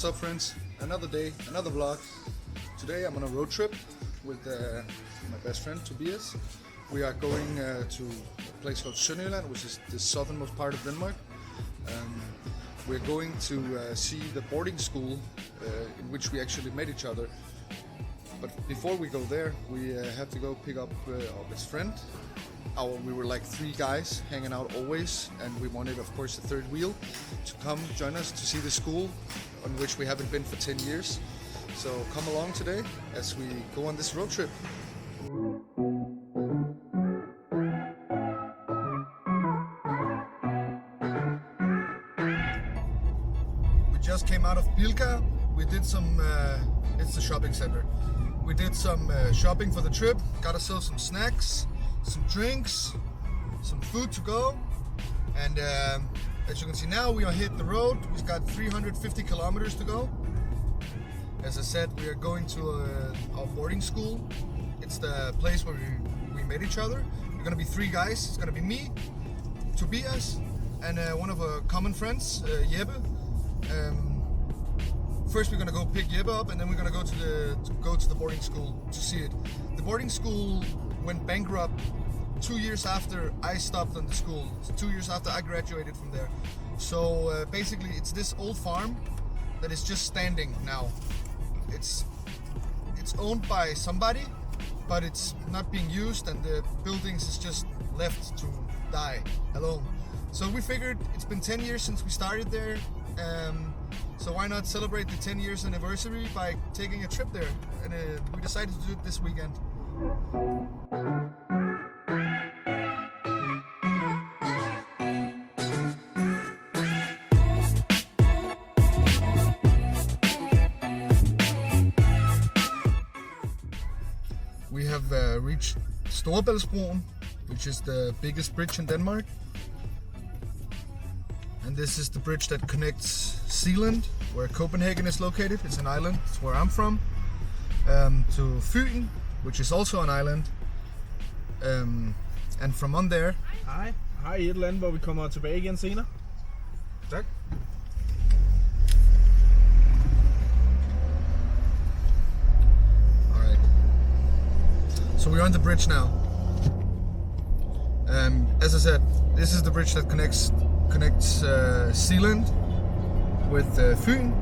What's up, friends? Another day, another vlog. Today I'm on a road trip with my best friend Tobias. We are going to a place called Sønderjylland, which is the southernmost part of Denmark. We're going to see the boarding school in which we actually met each other. But before we go there, we have to go pick up our best friend. We were like 3 guys hanging out always, and we wanted, of course, the third wheel to come join us to see the school on which we haven't been for 10 years. So come along today as we go on this road trip. We just came out of Bilka. We did some, it's the shopping center. We did some shopping for the trip, got ourselves some snacks, some drinks, some food to go, and as you can see now, we are hit the road. We've got 350 kilometers to go. As I said, we are going to our boarding school. It's the place where we met each other. We're gonna be 3 guys. It's gonna be me, Tobias, and one of our common friends, Jeppe. First we're gonna go pick Jeppe up, and then we're gonna go to the boarding school to see it. The boarding school went bankrupt 2 years after I stopped on the school. 2 years after I graduated from there. So basically it's this old farm that is just standing now. It's owned by somebody, but it's not being used, and the buildings is just left to die alone. So we figured it's been 10 years since we started there. So why not celebrate the 10 years anniversary by taking a trip there? And we decided to do it this weekend. We have reached Storebæltsbroen, which is the biggest bridge in Denmark. And this is the bridge that connects Zealand, where Copenhagen is located. It's an island, it's where I'm from. To Fyn, which is also an island. And from on there... Hej. Hej i et eller andet, hvor vi kommer tilbage igen senere. Tak. Alright. So we're on the bridge now. As I said, this is the bridge that connects Zealand with Fyn.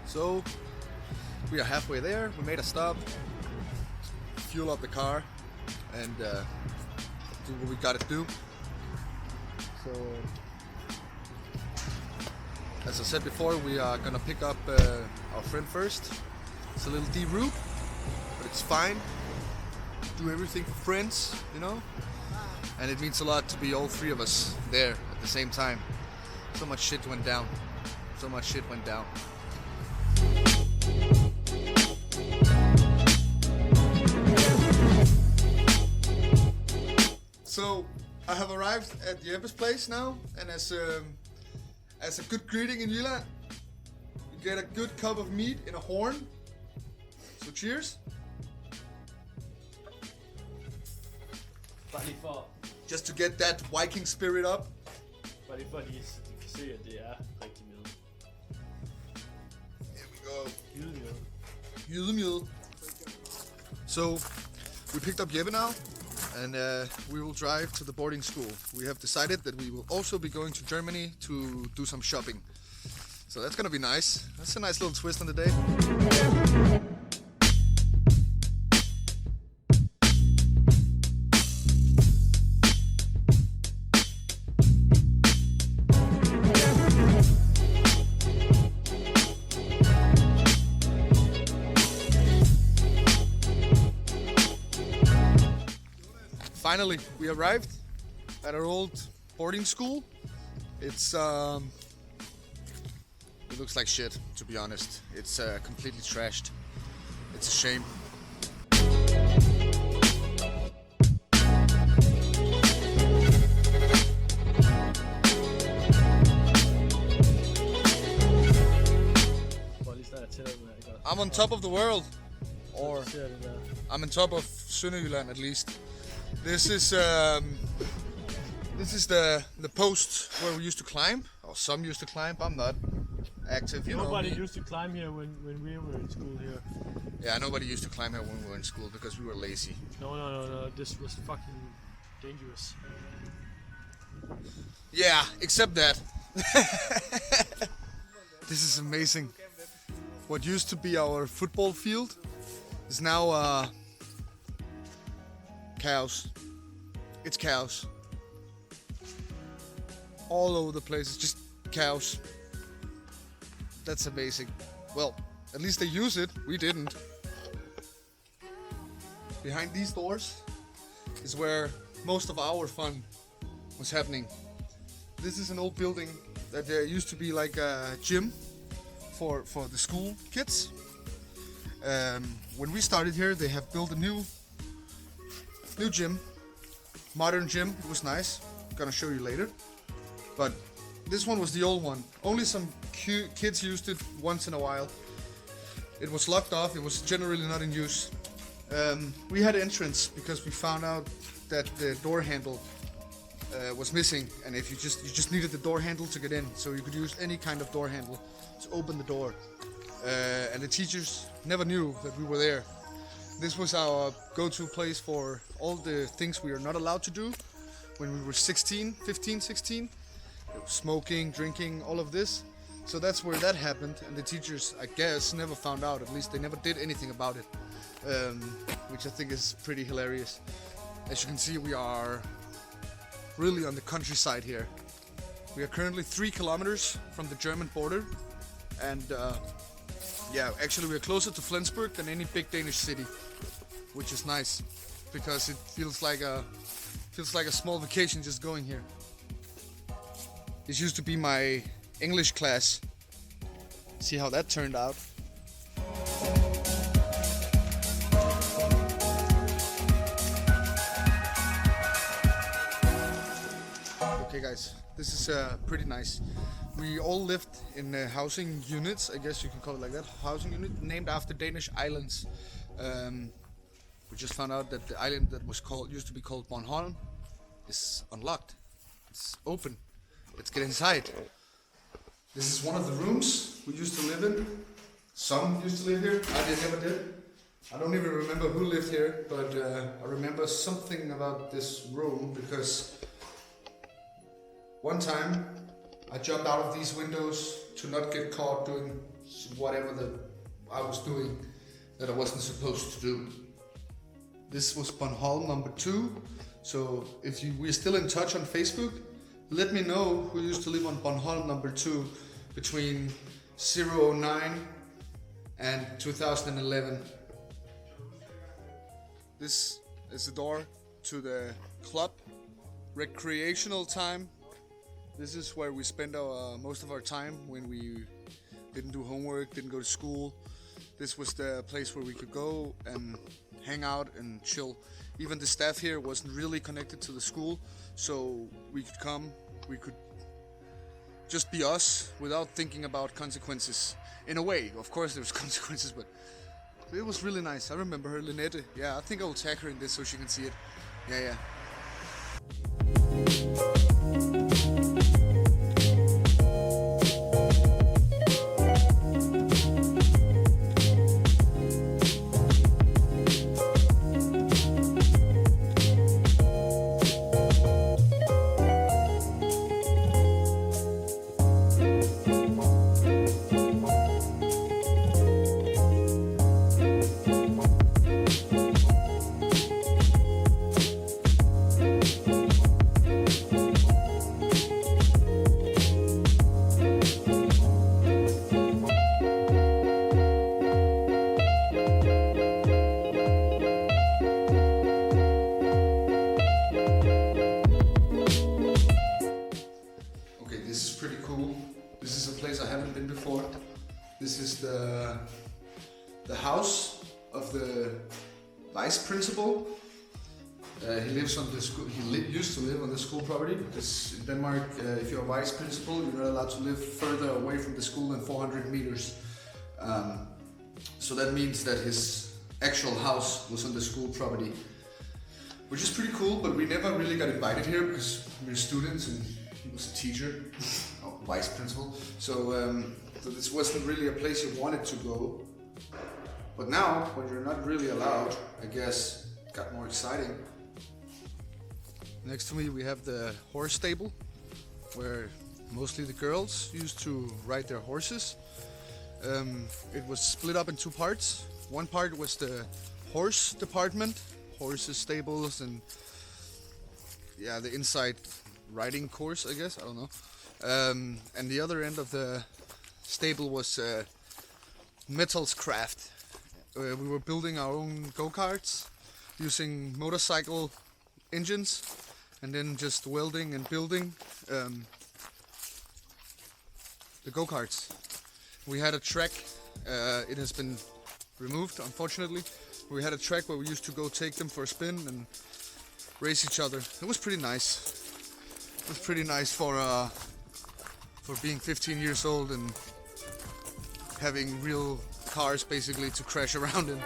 So we are halfway there. We made a stop, fuel up the car, and do what we gotta do. So as I said before, we are gonna pick up our friend first. It's a little deep route, but it's fine. Do everything for friends, you know? And it means a lot to be all 3 of us there at the same time. So much shit went down. So much shit went down. So I have arrived at Jeppe's place now, and as a good greeting in Jylland, you get a good cup of meat in a horn. So cheers. Bare lige for, Just to get that Viking spirit up. bare lige for at lige se, at det er rigtig mjød. Here we go. Jydemjød. Jydemjød. So we picked up Jeppe now, and we will drive to the boarding school. We have decided that we will also be going to Germany to do some shopping. So that's gonna be nice. That's a nice little twist on the day. Finally, we arrived at our old boarding school. It looks like shit, to be honest. It's completely trashed. It's a shame. I'm on top of the world. Or Ser det der. I'm on top of Sønderjylland at least. This is the post where we used to climb, or some used to climb. I'm not active, you know Nobody me. used to climb here when we were in school here. Yeah, nobody used to climb here when we were in school because we were lazy. No. This was fucking dangerous. Yeah, except that. This is amazing. What used to be our football field is now chaos. It's chaos. All over the place, it's just chaos. That's amazing. Well, at least they use it. We didn't. Behind these doors is where most of our fun was happening. This is an old building that there used to be like a gym for the school kids. When we started here, they have built a new gym, modern gym. It was nice. Gonna show you later. But this one was the old one. Only some kids used it once in a while. It was locked off. It was generally not in use. We had entrance because we found out that the door handle was missing, and if you just needed the door handle to get in, so you could use any kind of door handle to open the door. And the teachers never knew that we were there. This was our go-to place for all the things we are not allowed to do when we were 15, 16. Smoking, drinking, all of this. So that's where that happened, and the teachers, I guess, never found out. At least they never did anything about it, which I think is pretty hilarious. As you can see, we are really on the countryside here. We are currently 3 kilometers from the German border, and yeah, actually we're closer to Flensburg than any big Danish city, which is nice because it feels like a small vacation just going here. This used to be my English class. See how that turned out. Okay guys, this is pretty nice. We all lived in housing units, I guess you can call it like that, housing unit, named after Danish islands. We just found out that the island that used to be called Bornholm is unlocked. It's open. Let's get inside. This is one of the rooms we used to live in. Some used to live here. I never did. I don't even remember who lived here, but I remember something about this room because one time I jumped out of these windows to not get caught doing whatever I was doing that I wasn't supposed to do. This was Bornholm number 2. So if we're still in touch on Facebook, let me know who used to live on Bornholm number 2 between 09 and 2011. This is the door to the club, recreational time. This is where we spend most of our time when we didn't do homework, didn't go to school. This was the place where we could go and hang out and chill. Even the staff here wasn't really connected to the school, so we could come, we could just be us without thinking about consequences. In a way, of course there was consequences, but it was really nice. I remember her, Lynette. Yeah, I think I will tag her in this so she can see it. Yeah. This is the house of the vice principal. He lives on the school. Used to live on the school property because in Denmark, if you're a vice principal, you're not allowed to live further away from the school than 400 meters. So that means that his actual house was on the school property, which is pretty cool, but we never really got invited here because we're students and he was a teacher, or vice principal. So this wasn't really a place you wanted to go. But now, when you're not really allowed, I guess it got more exciting. Next to me we have the horse stable, where mostly the girls used to ride their horses. It was split up in two parts. One part was the horse department, horses, stables, and yeah, the inside riding course, I guess, I don't know. And the other end of the stable was metals craft. We were building our own go-karts using motorcycle engines and then just welding and building the go-karts. We had a track, it has been removed unfortunately. We had a track where we used to go take them for a spin and race each other. It was pretty nice. It was pretty nice for being 15 years old and having real cars basically to crash around in.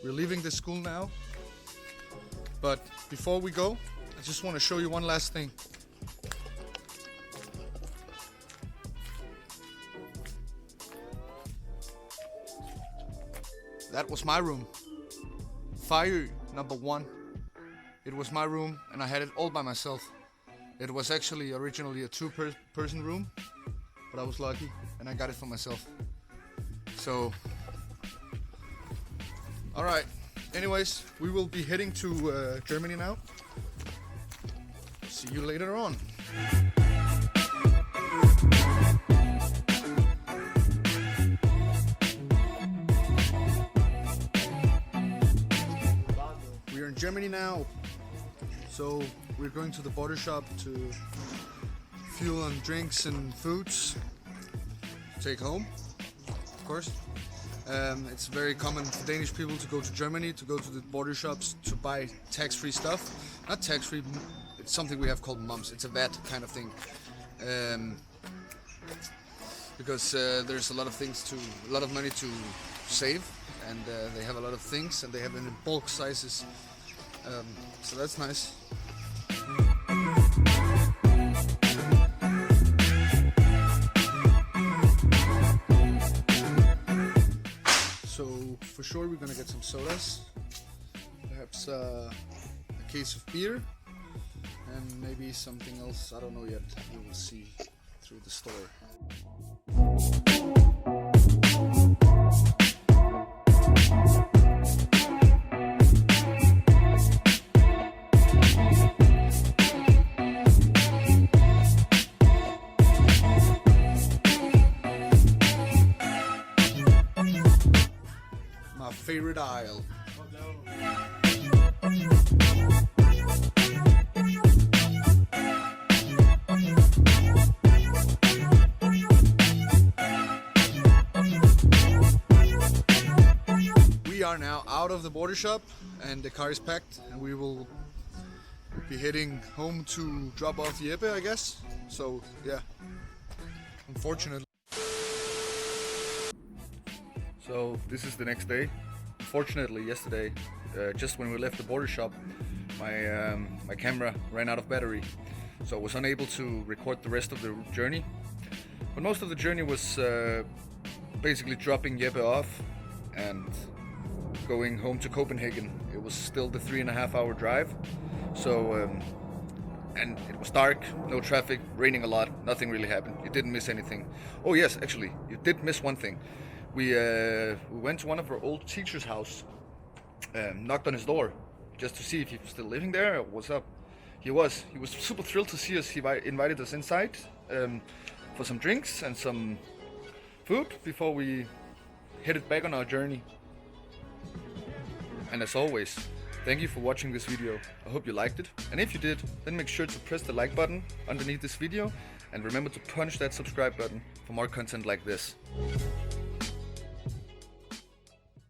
We're leaving the school now, but before we go, I just want to show you one last thing. That was my room. Fire number 1. It was my room and I had it all by myself. It was actually originally a two-person room, but I was lucky and I got it for myself. So, alright. Anyways, we will be heading to Germany now. See you later on. We are in Germany now, so we're going to the border shop to fuel and drinks and foods to take home, of course. It's very common for Danish people to go to Germany, to go to the border shops to buy tax-free stuff. Not tax-free, it's something we have called mums. It's a VAT kind of thing. Because there's a lot of money to save, and they have a lot of things, and they have them in bulk sizes. So that's nice. So for sure we're gonna get some sodas, perhaps a case of beer, and maybe something else, I don't know yet, we will see through the store. My favorite aisle. Oh no. We are now out of the border shop and the car is packed, and we will be heading home to drop off Jeppe, I guess. So yeah, unfortunately. So this is the next day. Unfortunately, yesterday, just when we left the border shop, my camera ran out of battery, so I was unable to record the rest of the journey. But most of the journey was basically dropping Jeppe off and going home to Copenhagen. It was still the 3.5 hour drive, so and it was dark, no traffic, raining a lot, nothing really happened. You didn't miss anything. Oh yes, actually, you did miss one thing. We went to one of our old teacher's house, knocked on his door just to see if he was still living there or what's up. He was super thrilled to see us. He invited us inside for some drinks and some food before we headed back on our journey. And as always, Thank you for watching this video. I hope you liked it. And if you did, then make sure to press the like button underneath this video and remember to punch that subscribe button for more content like this.